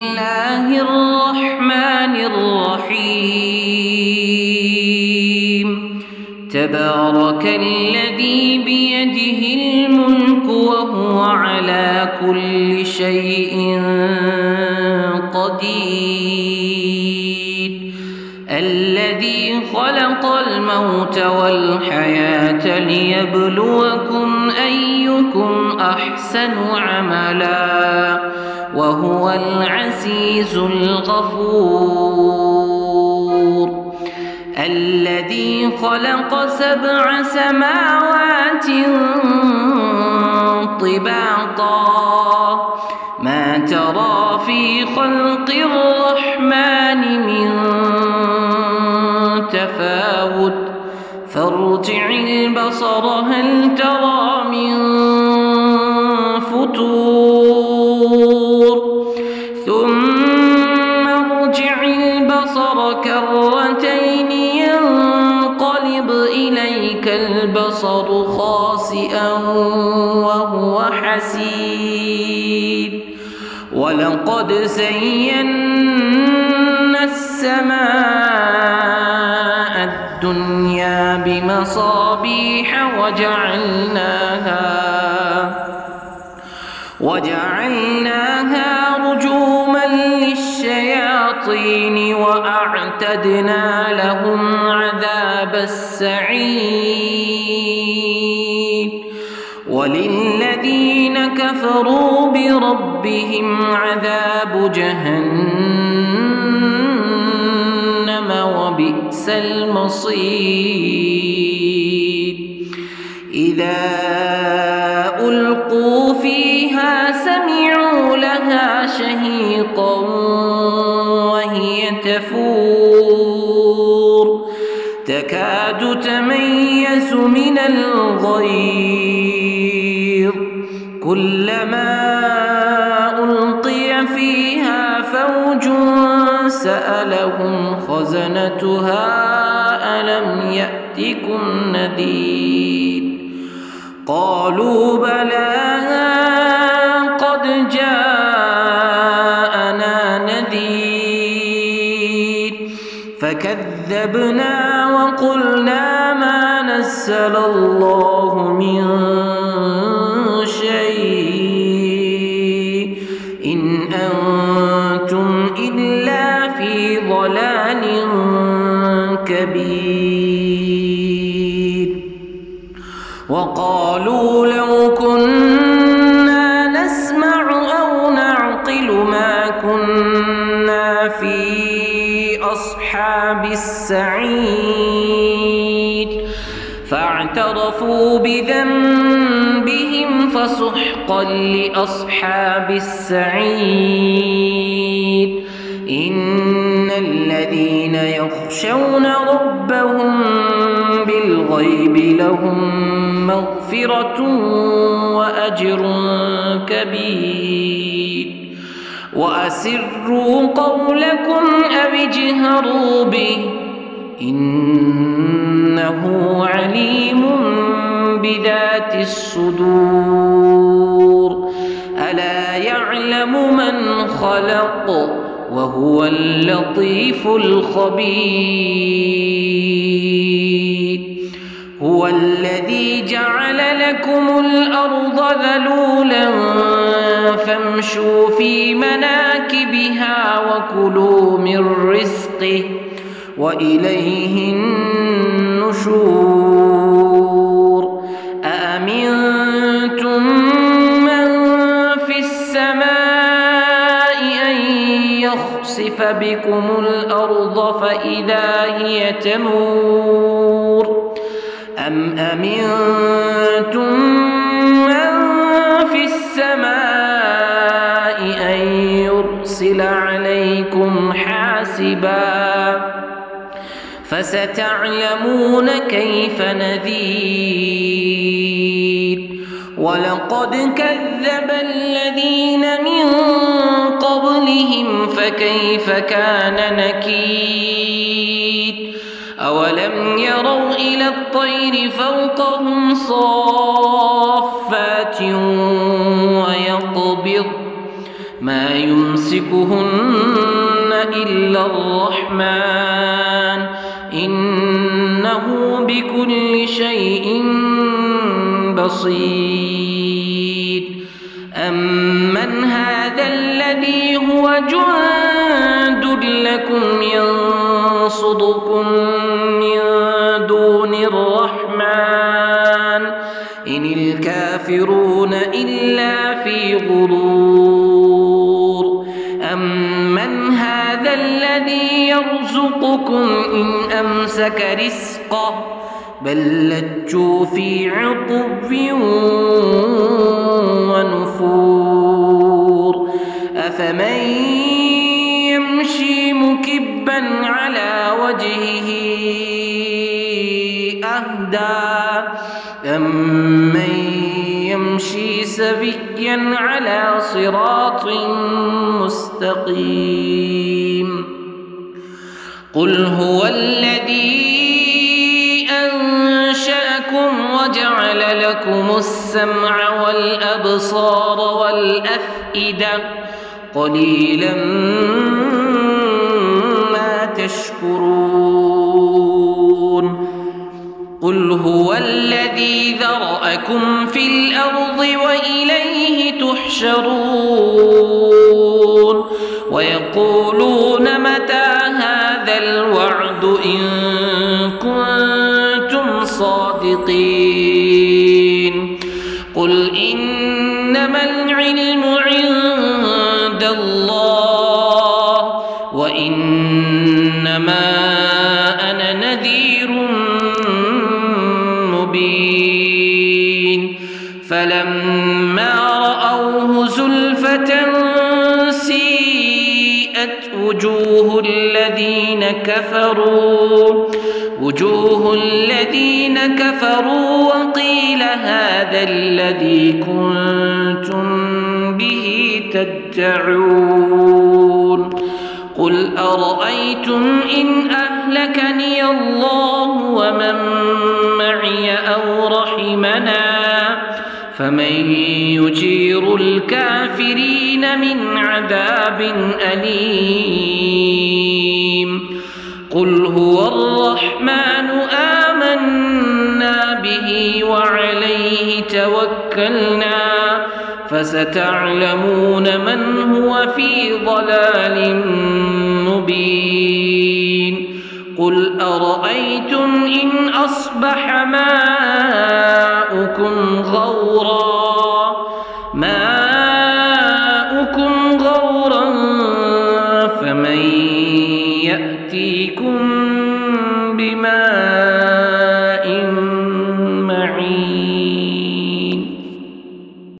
الله الرحمن الرحيم. تبارك الذي بيده الملك وهو على كل شيء قدير. الذي خلق الموت والحياة ليبلوكم أيكم أحسن عملا وهو العزيز الغفور. الذي خلق 7 سماوات طباقا ما ترى في خلق الرحمن من تفاوت فارجع البصر هل ترى من فتور ثم ارجع البصر كرتين ينقلب إليك البصر خاسئا وهو حسير. ولقد زينا السماء الدنيا بمصابيح وجعلناها رجوما للشياطين وأعتدنا لهم عذاب السعير. وللذين كفروا بربهم عذاب جهنم وبئس المصير. إذا ألقوا فيها سمعوا لها شهيقا وهي تفور تكاد تميز من الغيظ كلما ألقي فيها فوج سألهم خزنتها ألم يأتكم نذير قالوا بلى قد جاءنا نذير فكذبنا وقلنا ما نزل الله من شيء إن أنتم إلا في ضلال كبير. وقالوا لو كنا نسمع أو نعقل ما كنا في أصحاب السعير فاعترفوا بذنبهم فسحقا لأصحاب السعير. إن الذين يخشون ربهم بالغيب لهم مغفرة وأجر كبير. وأسروا قولكم أو اجهروا به إنه عليم بذات الصدور. ألا يعلم من خلق وهو اللطيف الخبير. هو الذي جعل لكم الأرض ذلولا فامشوا في مناكبها وكلوا من رزقه وإليه النشور. أأمنتم من في السماء أن يخسف بكم الأرض فإذا هي تمور أم أمنتم من في السماء أن يرسل عليكم حاسبا فستعلمون كيف نذير. ولقد كذب الذين من قبلهم فكيف كان نكير. أولم يروا إلى الطير فوقهم صافات ويقبض ما يمسك يمسكهن إلا الرحمن إنه بكل شيء بصير أمن هذا الذي هو جند لكم ينصدكم من دون الرحمن إن الكافرون إلا في غرور أمن هذا الذي يرزقكم إن أمسك رزقه بل لجوا في عطب ونفور أفمن يمشي مكبا على وجهه أهدى أمن يمشي سويا على صراط مستقيم قل هو الذي أنشأكم وجعل لكم السمع والأبصار والأفئدة قليلا ما تشكرون قل هو الذي ذرأكم في الأرض وإليه تحشرون ويقولون متى هذا الوعد إن كنتم صادقين قل إنما العلم عند الله وإنما أنا نذير مبين فلما رأوه زلفة سيئت وجوه الذين كفروا وقيل هذا الذي كنتم به تدعون قل أرأيتم إن أهلكني الله ومن معي أو رحمنا فمن يجير الكافرين من عذاب أليم قل هو الرحمن آمنا به وعليه توكلنا فستعلمون من هو في ضلال مبين قل أرأيتم إن أصبح ماؤكم غورا فمن يأتيكم بماء معين